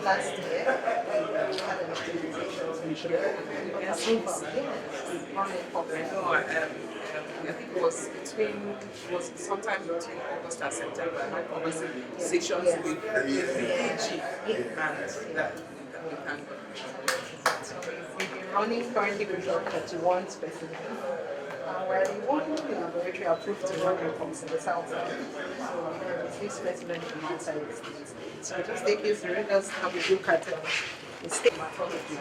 last year, we had an implementation with I think it was sometime between August and September. I had conversations with the DG and that we can. We've been running currently with Govt to one specific. We're the only laboratory approved to run MPOX in the south side. So there's this specimen in the outside. So just take you through, just have a look at the stigmatology.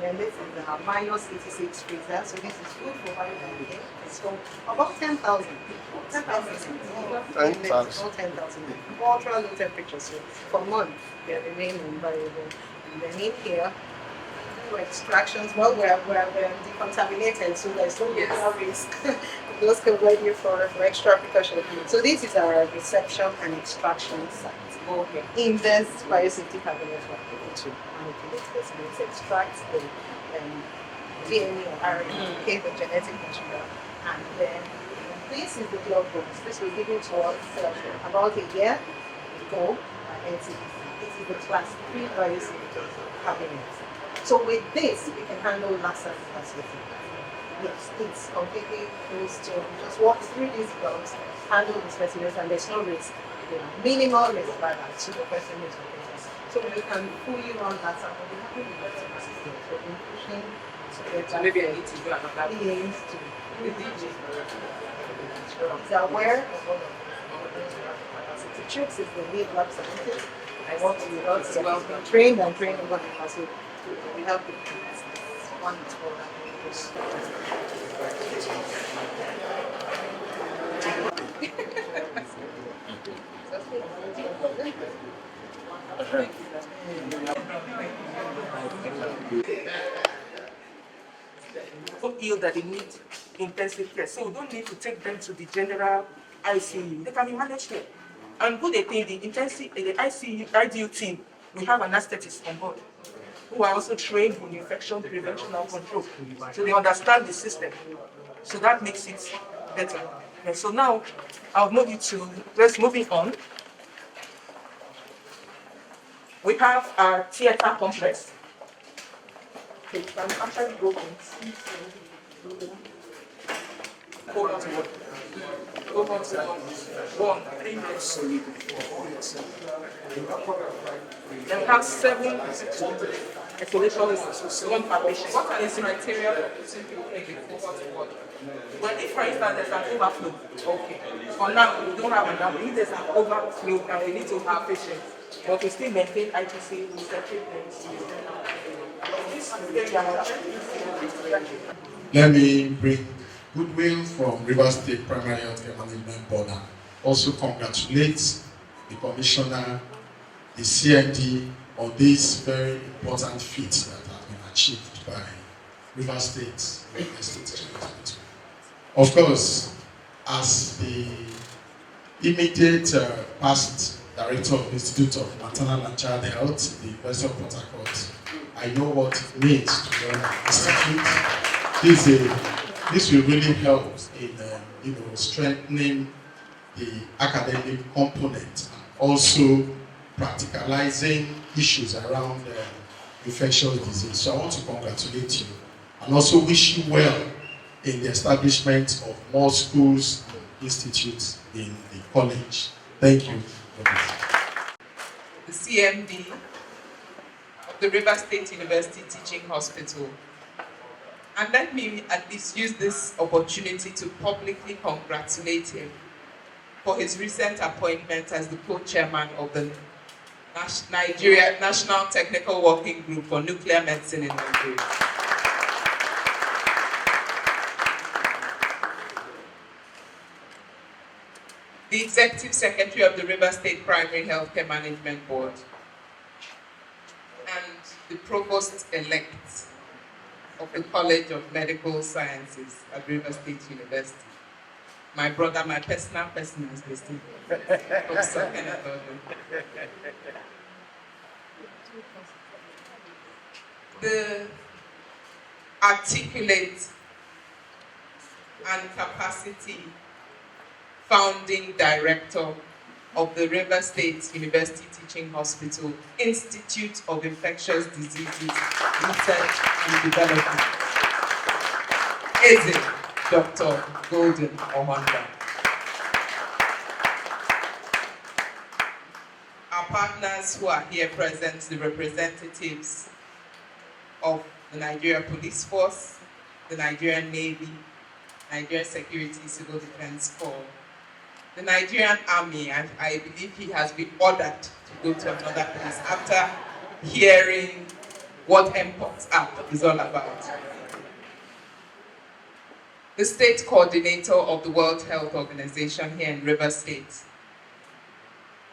And this is a minus 86 freezer, so this is food for vitamin A. It's from about 10,000. 10,000. Ultra low temperature, so for months they remain invariable. And then in here, extractions, well, we're decontaminated, so there's no risk. Those can wait you for extra precaution. So this is our reception and extraction site. Okay. In this biosafety cabinet we're able to manipulate specimens, extract the DNA or RNA, the genetic material, and then this is the glove box. This was given to us about a year ago. This is the class 3 biosafety cabinet. So with this, we can handle Lassa facility. Yes, it's completely closed to just walk through these gloves, handle the specimens, and there's no risk. Minimal risk by that to the person who's looking at us. So we can pull you on that side, but we haven't been able to assist you. So we're pushing to get so maybe I need to do another things to the DG. Is aware of all of this. The tricks is the lead lab scientist. I work with us, well trained and trained over the past. We have the one for that. So ill that they need intensive care, so we don't need to take them to the general ICU. They can be managed here. And good thing, the ICU, IDU team, we have anesthetists on board who are also trained in infection prevention and control. So they understand the system. So that makes it better. And so now I'll move you to, let's moving on. We have our theater complex. Okay, you can actually go in. Hold on to what? Go on to 1, 3 minutes. Then we have 7 isolation rooms, 1 per patient. What are the criteria for putting people in the over to what? Well, if for instance there's an overflow, okay. For now, we don't have enough. If there's an overflow and we need to have patients, but we still maintain ITC, we separate things. Let me bring goodwill from Rivers State Primary Healthcare Management Board and also congratulate the Commissioner, the CND, on this very important feat that has been achieved by Rivers State Hospital. Of course, as the immediate past Director of the Institute of Maternal and Child Health, the University of Port Harcourt, I know what it means to run an institute. This will really help in strengthening the academic component and also practicalizing issues around infectious disease. So I want to congratulate you and also wish you well in the establishment of more schools and institutes in the college. Thank you for this. The CMD of the Rivers State University Teaching Hospital. And let me at least use this opportunity to publicly congratulate him for his recent appointment as the co-chairman of the Nigeria National Technical Working Group for Nuclear Medicine in Nigeria. The Executive Secretary of the Rivers State Primary Healthcare Management Board, and the Provost-elect of the College of Medical Sciences at Rivers State University. My brother, my personal is the state. The articulate and capacity founding director of the River State University Teaching Hospital Institute of Infectious Diseases Research and Development, Adaeze Dr. Golden Ohonda. Our partners who are here present, the representatives of the Nigerian Police Force, the Nigerian Navy, Nigerian Security Civil Defense Corps, the Nigerian Army, and I believe he has been ordered to go to another place after hearing what MPOX app is all about. The state coordinator of the World Health Organization here in River State,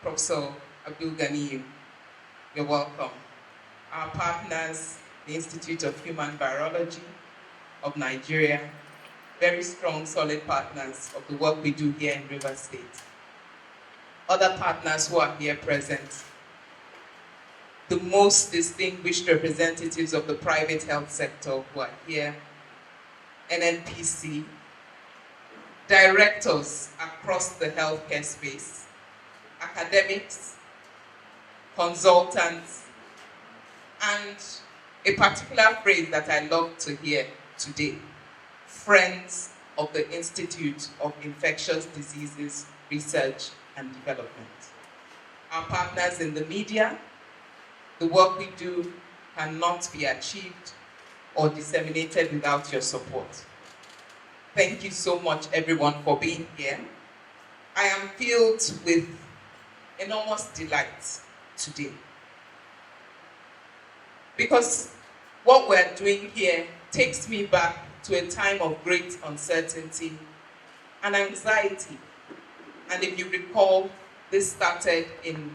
Professor Abdul Ganiyu, you're welcome. Our partners, the Institute of Human Virology of Nigeria, very strong, solid partners of the work we do here in River State. Other partners who are here present, the most distinguished representatives of the private health sector who are here, NNPC, directors across the healthcare space, academics, consultants, and a particular phrase that I love to hear today, friends of the Institute of Infectious Diseases Research and Development. Our partners in the media, the work we do cannot be achieved or disseminated without your support. Thank you so much, everyone, for being here. I am filled with enormous delight today, because what we're doing here takes me back to a time of great uncertainty and anxiety. And if you recall, this started in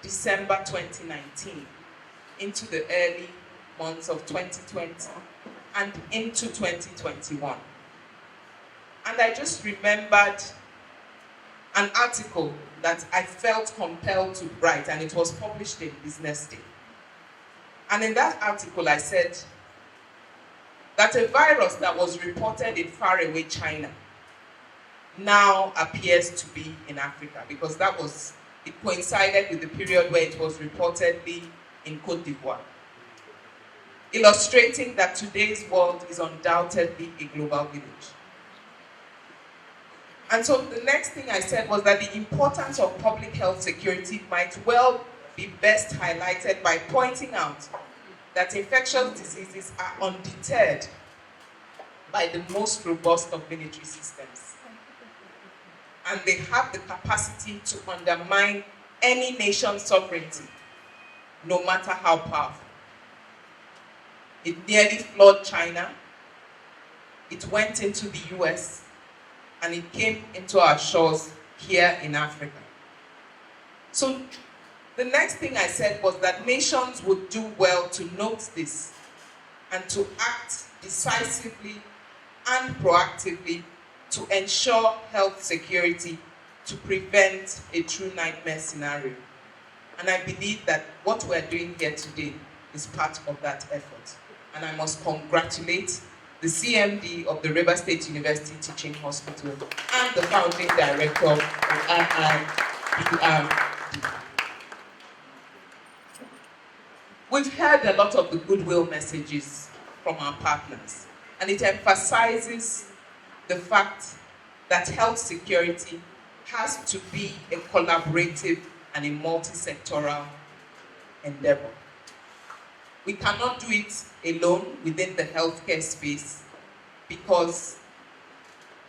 December 2019 into the early months of 2020 and into 2021. And I just remembered an article that I felt compelled to write, and it was published in Business Day. And in that article, I said that a virus that was reported in faraway China now appears to be in Africa, because it coincided with the period where it was reportedly in Côte d'Ivoire, illustrating that today's world is undoubtedly a global village. And so the next thing I said was that the importance of public health security might well be best highlighted by pointing out that infectious diseases are undeterred by the most robust of military systems. And they have the capacity to undermine any nation's sovereignty, no matter how powerful. It nearly floored China, it went into the US, and it came into our shores here in Africa. So the next thing I said was that nations would do well to note this and to act decisively and proactively to ensure health security, to prevent a true nightmare scenario. And I believe that what we're doing here today is part of that effort. And I must congratulate the CMD of the River State University Teaching Hospital and the founding director of RIPR. We've heard a lot of the goodwill messages from our partners, and it emphasizes the fact that health security has to be a collaborative and a multi-sectorial endeavor. We cannot do it alone within the healthcare space, because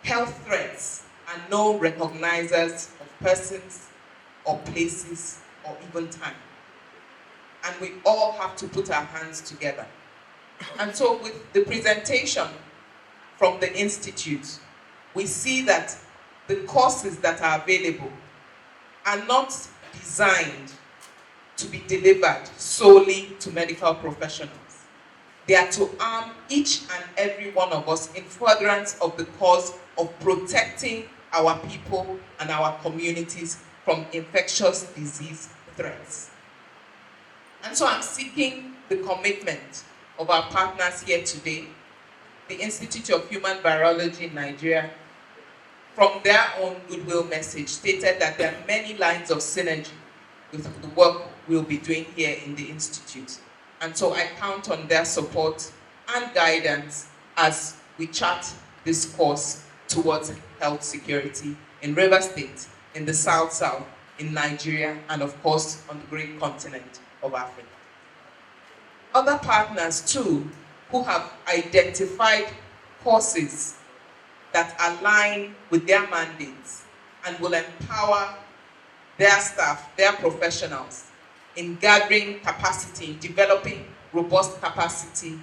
health threats are no recognizers of persons or places or even time. And we all have to put our hands together. And so with the presentation from the Institute, we see that the courses that are available are not designed to be delivered solely to medical professionals. They are to arm each and every one of us in furtherance of the cause of protecting our people and our communities from infectious disease threats. And so I'm seeking the commitment of our partners here today, the Institute of Human Virology in Nigeria, from their own goodwill message, stated that there are many lines of synergy with the work we'll be doing here in the Institute. And so I count on their support and guidance as we chart this course towards health security in Rivers State, in the South-South, in Nigeria, and of course on the great continent of Africa. Other partners too, who have identified courses that align with their mandates and will empower their staff, their professionals, in gathering capacity, in developing robust capacity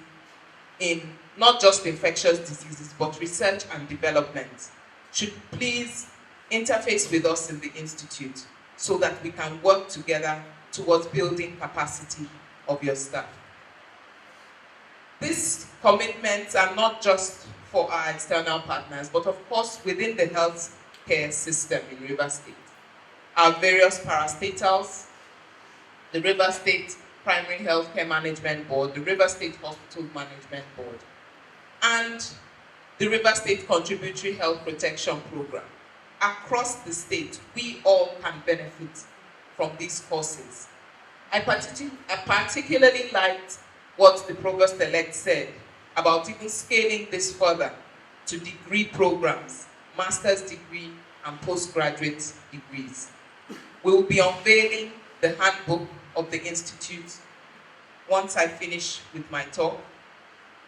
in not just infectious diseases, but research and development, should please interface with us in the Institute so that we can work together towards building capacity of your staff. These commitments are not just for our external partners, but of course within the healthcare system in Rivers State. Our various parastatals, the Rivers State Primary Healthcare Management Board, the Rivers State Hospital Management Board, and the Rivers State Contributory Health Protection Program. Across the state, we all can benefit from these courses. I particularly liked what the Provost-elect said about even scaling this further to degree programs, master's degree and postgraduate degrees. We will be unveiling the handbook of the Institute once I finish with my talk,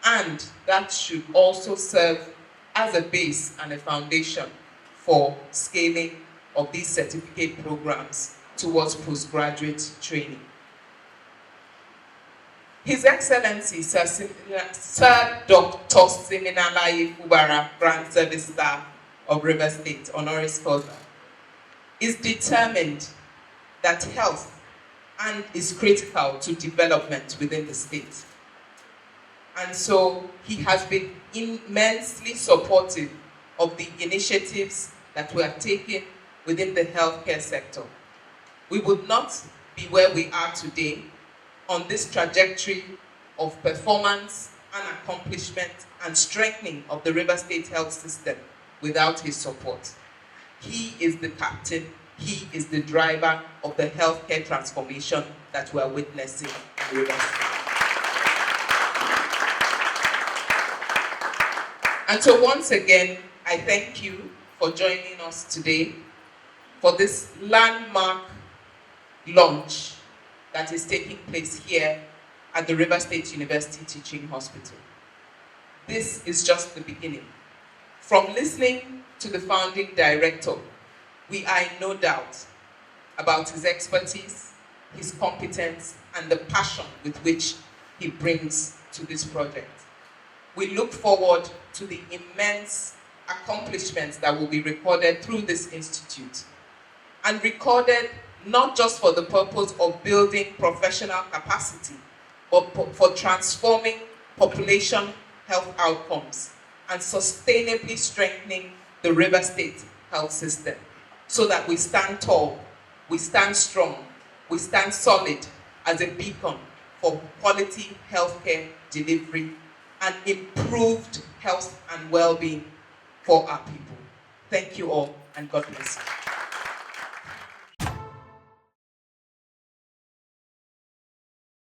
and that should also serve as a base and a foundation for scaling of these certificate programs towards postgraduate training. His Excellency Sir Dr. Siminalayi Fubara, Grand Service Star of Rivers State, honoris causa, is determined that health and is critical to development within the state. And so he has been immensely supportive of the initiatives that were taken within the healthcare sector. We would not be where we are today on this trajectory of performance and accomplishment and strengthening of the Rivers State health system without his support. He is the captain, he is the driver of the healthcare transformation that we're witnessing in Rivers State. And so once again, I thank you for joining us today for this landmark launch that is taking place here at the Rivers State University Teaching Hospital. This is just the beginning. From listening to the founding director, we are in no doubt about his expertise, his competence, and the passion with which he brings to this project. We look forward to the immense accomplishments that will be recorded through this institute, and recorded not just for the purpose of building professional capacity, but for transforming population health outcomes and sustainably strengthening the Rivers State health system so that we stand tall, we stand strong, we stand solid as a beacon for quality healthcare delivery and improved health and well-being for our people. Thank you all, and God bless you.